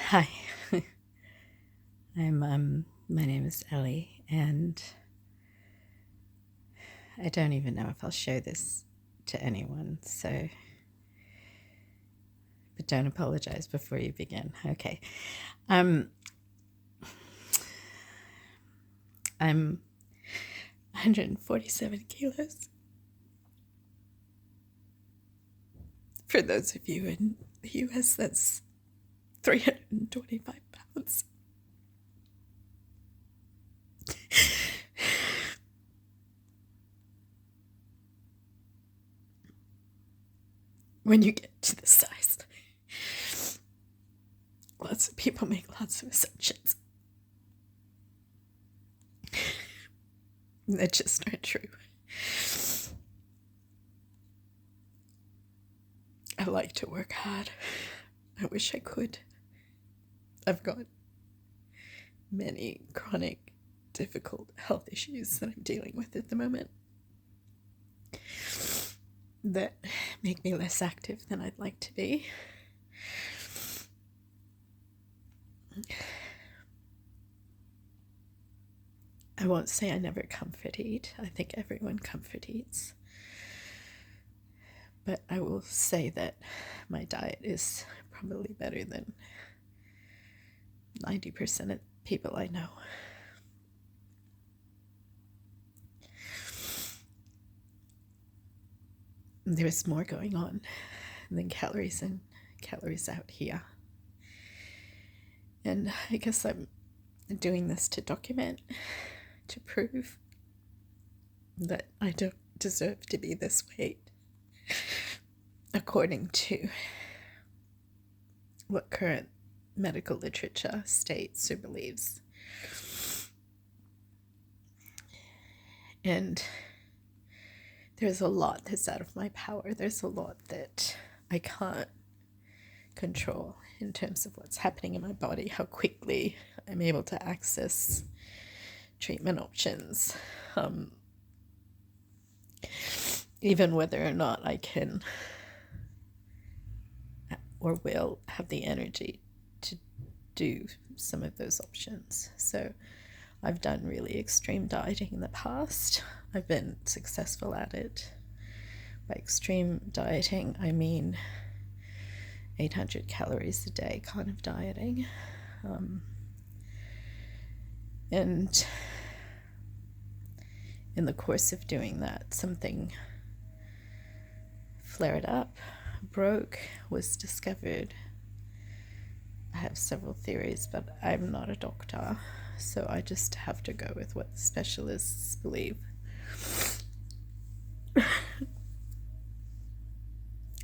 Hi, my name is Ellie, and I don't even know if I'll show this to anyone, but don't apologize before you begin. Okay. I'm 147 kilos. For those of you in the US, that's 325 pounds. When you get to this size, lots of people make lots of assumptions. They're just not true. I like to work hard. I wish I could. I've got many chronic, difficult health issues that I'm dealing with at the moment that make me less active than I'd like to be. I won't say I never comfort eat. I think everyone comfort eats. But I will say that my diet is probably better than 90% of people I know. There's more going on than calories in, calories out here. And I guess I'm doing this to document, to prove that I don't deserve to be this weight, according to what current medical literature states or believes. And there's a lot that's out of my power. There's a lot that I can't control in terms of what's happening in my body, how quickly I'm able to access treatment options, even whether or not I can or will have the energy to do some of those options. So I've done really extreme dieting in the past. I've been successful at it. By extreme dieting, I mean 800 calories a day kind of dieting. And in the course of doing that, something flared up, broke, was discovered. I have several theories, but I'm not a doctor, so I just have to go with what the specialists believe.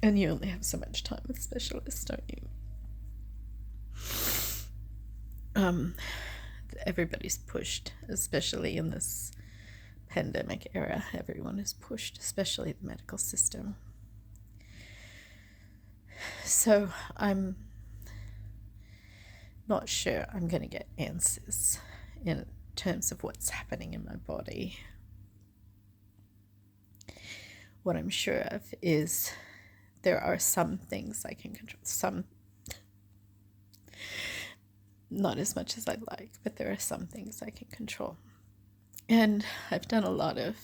And you only have so much time with specialists, don't you? Everybody's pushed, especially in this pandemic era. Everyone is pushed, especially the medical system. So I'm not sure I'm going to get answers in terms of what's happening in my body. What I'm sure of is there are some things I can control, some not as much as I'd like, but there are some things I can control. And I've done a lot of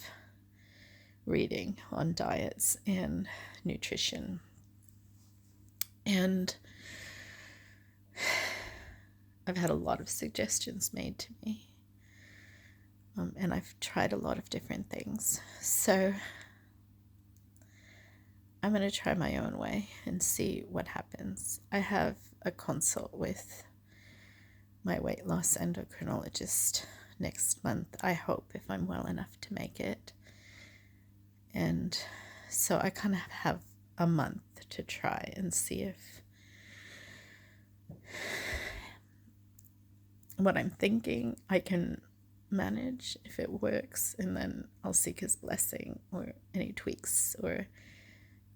reading on diets and nutrition. And I've had a lot of suggestions made to me. And I've tried a lot of different things. So I'm going to try my own way and see what happens. I have a consult with my weight loss endocrinologist next month, I hope, if I'm well enough to make it. And so I kind of have a month to try and see if what I'm thinking I can manage, if it works, and then I'll seek his blessing or any tweaks or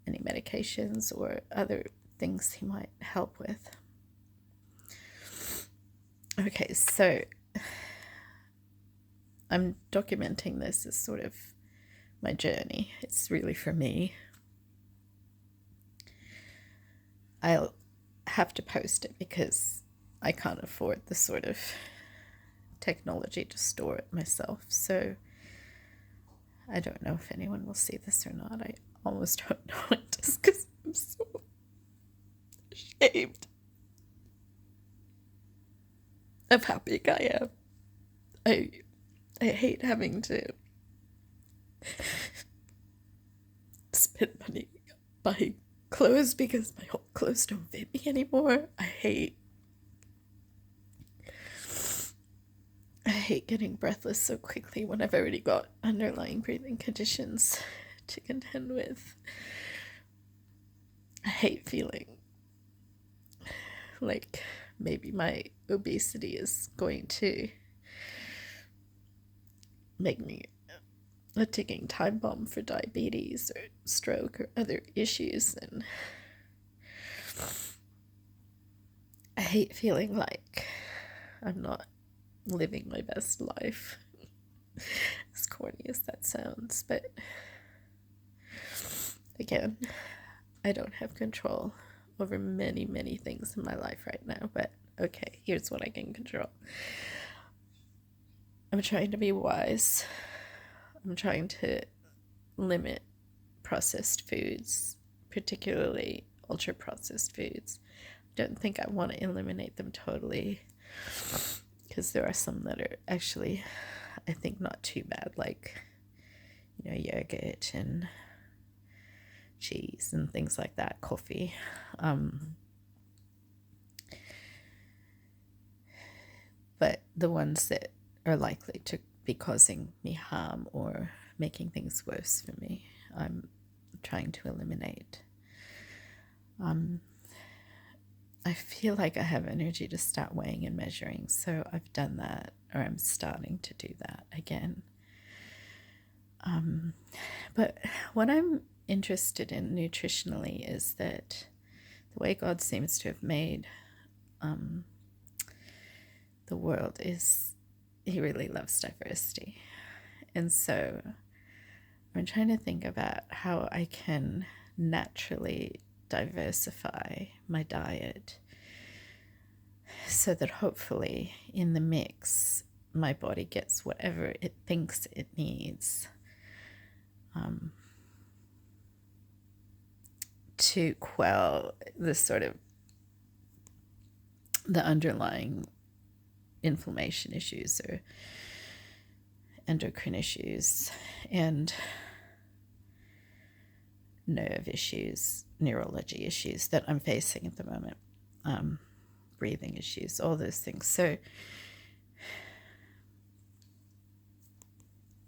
any medications or other things he might help with. Okay, so I'm documenting this as sort of my journey. It's really for me. I'll have to post it because I can't afford the sort of technology to store it myself. So I don't know if anyone will see this or not. I almost don't know it just because I'm so ashamed of how big I am. I hate having to spend money buying clothes because my old clothes don't fit me anymore. I hate getting breathless so quickly when I've already got underlying breathing conditions to contend with. I hate feeling like maybe my obesity is going to make me a ticking time bomb for diabetes or stroke or other issues. And I hate feeling like I'm not living my best life, as corny as that sounds. But again, I don't have control over many, many things in my life right now. But okay, here's what I can control. I'm trying to be wise. I'm trying to limit processed foods, particularly ultra processed foods. I don't think I want to eliminate them totally, because there are some that are actually, I think, not too bad, like, yogurt and cheese and things like that, coffee. But the ones that are likely to be causing me harm or making things worse for me, I'm trying to eliminate. I feel like I have energy to start weighing and measuring, so I've done that, or I'm starting to do that again. But what I'm interested in nutritionally is that the way God seems to have made the world is He really loves diversity. And so I'm trying to think about how I can naturally diversify my diet so that hopefully in the mix my body gets whatever it thinks it needs to quell this sort of the underlying inflammation issues or endocrine issues and nerve issues, neurology issues that I'm facing at the moment, breathing issues, all those things. So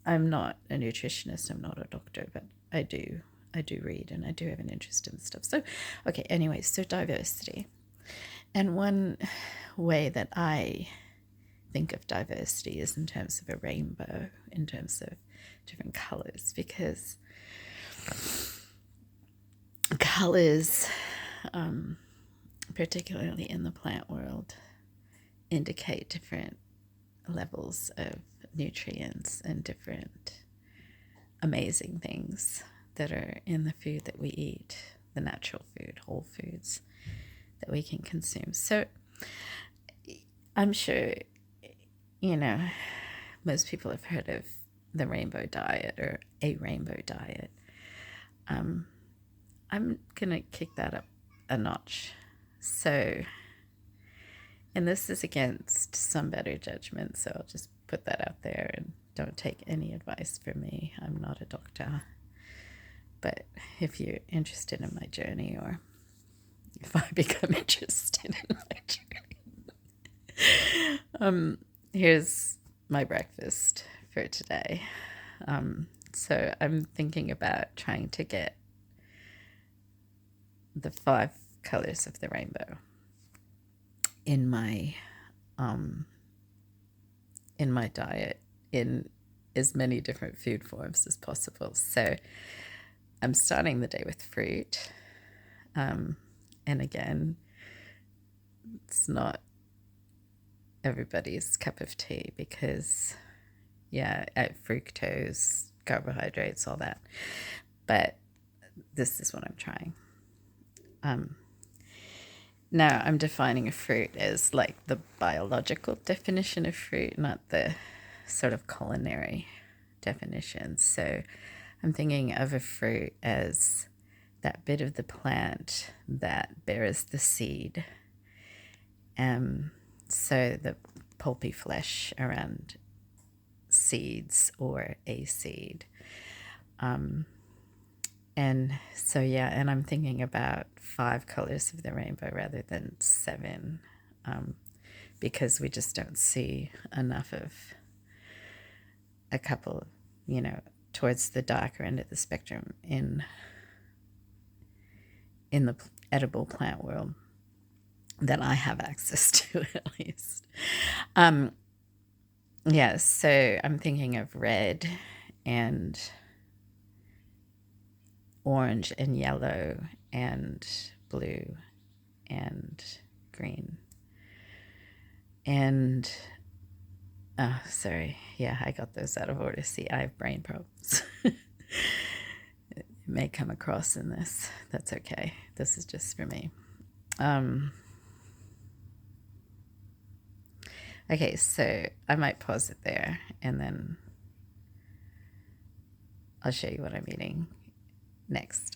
I'm not a nutritionist, I'm not a doctor, but I do read and I do have an interest in stuff. So, okay, anyway, so diversity. And one way that I think of diversity is in terms of a rainbow, in terms of different colors, because colors, particularly in the plant world, indicate different levels of nutrients and different amazing things that are in the food that we eat, the natural food, whole foods that we can consume. So I'm sure, most people have heard of the rainbow diet or a rainbow diet. I'm going to kick that up a notch. So, and this is against some better judgment, so I'll just put that out there and don't take any advice from me. I'm not a doctor. But if you're interested in my journey, or if I become interested in my journey, here's my breakfast for today. So I'm thinking about trying to get the 5 colors of the rainbow in my diet in as many different food forms as possible. So I'm starting the day with fruit. And again, it's not everybody's cup of tea because, fructose, carbohydrates, all that. But this is what I'm trying. Now I'm defining a fruit as like the biological definition of fruit, not the sort of culinary definition. So I'm thinking of a fruit as that bit of the plant that bears the seed. So the pulpy flesh around seeds or a seed. And so, yeah, and I'm thinking about 5 colors of the rainbow rather than 7, because we just don't see enough of a couple, towards the darker end of the spectrum in the edible plant world that I have access to, at least. Yeah, so I'm thinking of red and orange and yellow and blue and green. And, oh, sorry. Yeah, I got those out of order. See, I have brain problems. It may come across in this. That's okay. This is just for me. Okay, so I might pause it there and then I'll show you what I'm eating next.